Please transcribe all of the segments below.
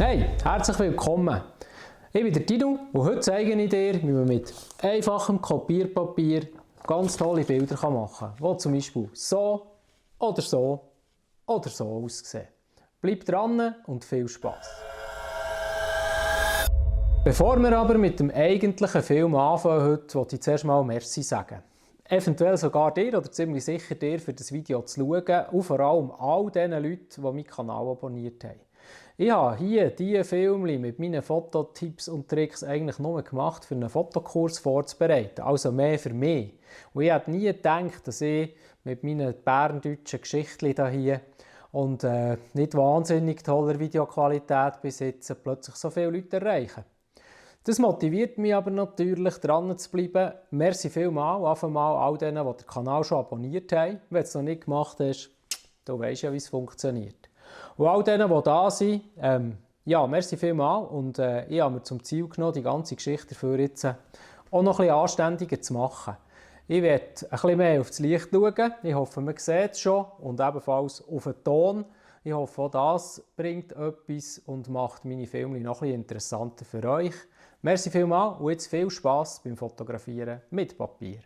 Hey, herzlich willkommen! Ich bin der Tino und heute zeige ich dir, wie man mit einfachem Kopierpapier ganz tolle Bilder machen kann, die zum Beispiel so oder so oder so aussehen. Bleib dran und viel Spass! Bevor wir aber mit dem eigentlichen Film anfangen heute, wollte ich zuerst mal Merci sagen. Eventuell sogar dir oder ziemlich sicher dir für das Video zu schauen und vor allem all den Leuten, die meinen Kanal abonniert haben. Ich habe hier diese Filme mit meinen Fototipps und Tricks eigentlich nur gemacht, für einen Fotokurs vorzubereiten, also mehr für mich. Und ich hätte nie gedacht, dass ich mit meinen berndeutschen Geschichten hier und nicht wahnsinnig toller Videoqualität bis jetzt plötzlich so viele Leute erreichen. Das motiviert mich aber natürlich, dran zu bleiben. Merci vielmals, einfach mal all denen, die den Kanal schon abonniert haben. Wenn du es noch nicht gemacht hast, du weißt ja, wie es funktioniert. Und all denen, die da sind, ja, merci vielmals. Und ich habe mir zum Ziel genommen, die ganze Geschichte dafür jetzt auch noch ein bisschen anständiger zu machen. Ich werde ein bisschen mehr auf das Licht schauen. Ich hoffe, man sieht es schon. Und ebenfalls auf den Ton. Ich hoffe, auch das bringt etwas und macht meine Filme noch ein bisschen interessanter für euch. Merci vielmals und jetzt viel Spass beim Fotografieren mit Papier.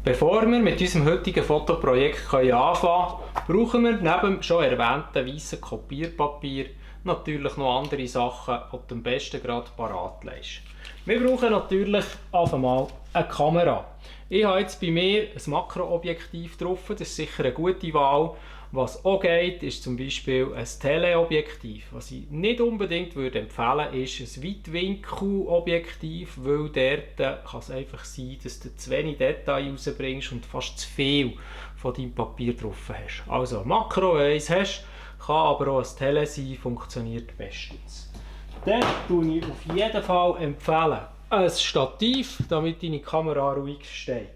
Bevor wir mit unserem heutigen Fotoprojekt anfangen können, brauchen wir neben dem schon erwähnten weißen Kopierpapier natürlich noch andere Sachen, die du am besten gerade parat legst. Wir brauchen natürlich einfach mal eine Kamera. Ich habe jetzt bei mir ein Makroobjektiv drauf, das ist sicher eine gute Wahl. Was auch geht, ist zum Beispiel ein Teleobjektiv. Was ich nicht unbedingt würde empfehlen ist ein Weitwinkelobjektiv, weil dort kann es einfach sein, dass du zu wenig Details rausbringst und fast zu viel von deinem Papier drauf hast. Also Makro, wenn du es hast, kann aber auch ein Tele sein, funktioniert bestens. Dann empfehle ich auf jeden Fall ein Stativ, damit deine Kamera ruhig steht.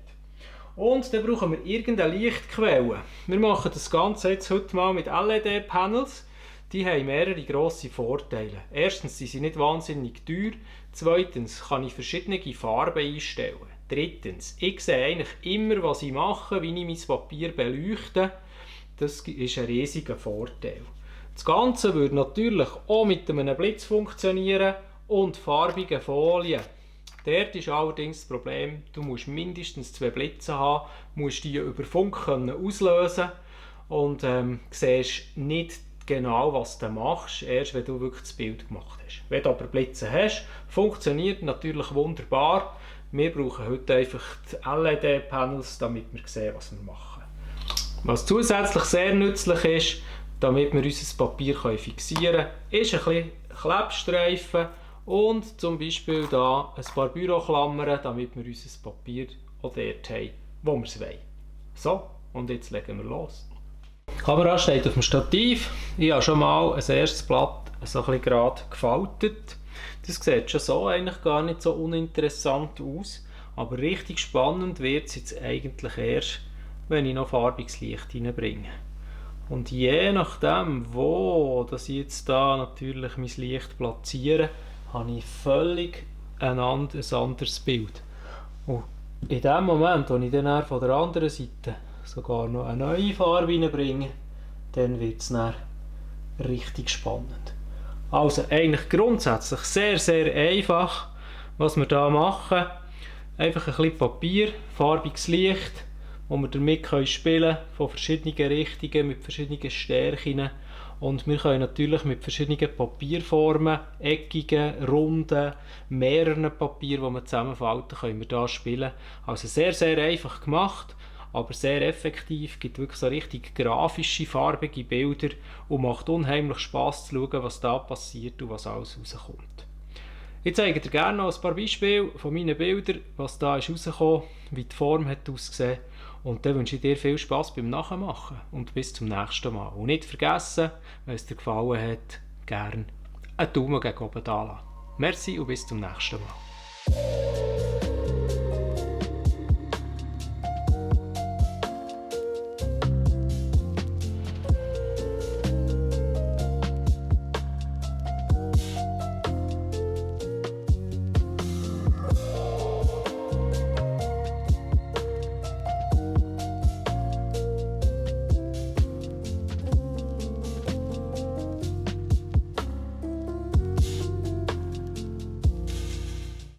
Und dann brauchen wir irgendeine Lichtquelle. Wir machen das Ganze jetzt heute mal mit LED-Panels. Die haben mehrere grosse Vorteile. Erstens sind sie nicht wahnsinnig teuer. Zweitens kann ich verschiedene Farben einstellen. Drittens, ich sehe eigentlich immer, was ich mache, wie ich mein Papier beleuchte. Das ist ein riesiger Vorteil. Das Ganze würde natürlich auch mit einem Blitz funktionieren und farbigen Folien. Dort ist allerdings das Problem, du musst mindestens 2 Blitze haben, musst die über Funk auslösen und siehst nicht genau, was du machst, erst wenn du wirklich das Bild gemacht hast. Wenn du aber Blitze hast, funktioniert natürlich wunderbar. Wir brauchen heute einfach die LED-Panels, damit wir sehen, was wir machen. Was zusätzlich sehr nützlich ist, damit wir unser Papier fixieren können, ist ein bisschen Klebstreifen. Und zum Beispiel hier ein paar Büroklammern, damit wir unser Papier auch dort haben, wo wir es wollen. So, und jetzt legen wir los. Die Kamera steht auf dem Stativ. Ich habe schon mal ein erstes Blatt so ein bisschen gerade gefaltet. Das sieht schon so eigentlich gar nicht so uninteressant aus. Aber richtig spannend wird es jetzt eigentlich erst, wenn ich noch farbiges Licht hineinbringe. Und je nachdem, wo dass ich jetzt da natürlich mein Licht platziere, habe ich völlig ein anderes Bild. Und in dem Moment, wo ich dann von der anderen Seite sogar noch eine neue Farbe reinbringe, dann wird es dann richtig spannend. Also eigentlich grundsätzlich sehr, sehr einfach, was wir hier machen. Einfach ein bisschen Papier, farbiges Licht, wo wir damit spielen können, von verschiedenen Richtungen, mit verschiedenen Stärken. Und wir können natürlich mit verschiedenen Papierformen, eckigen, runden, mehreren Papieren, die wir zusammenfalten, können wir hier spielen. Also sehr, sehr einfach gemacht, aber sehr effektiv, gibt wirklich so richtig grafische, farbige Bilder und macht unheimlich Spass zu schauen, was da passiert und was alles rauskommt. Ich zeige dir gerne noch ein paar Beispiele von meinen Bildern, was da ist rausgekommen, wie die Form hat ausgesehen. Und dann wünsche ich dir viel Spass beim Nachmachen und bis zum nächsten Mal. Und nicht vergessen, wenn es dir gefallen hat, gerne einen Daumen gegen oben da lassen. Merci und bis zum nächsten Mal.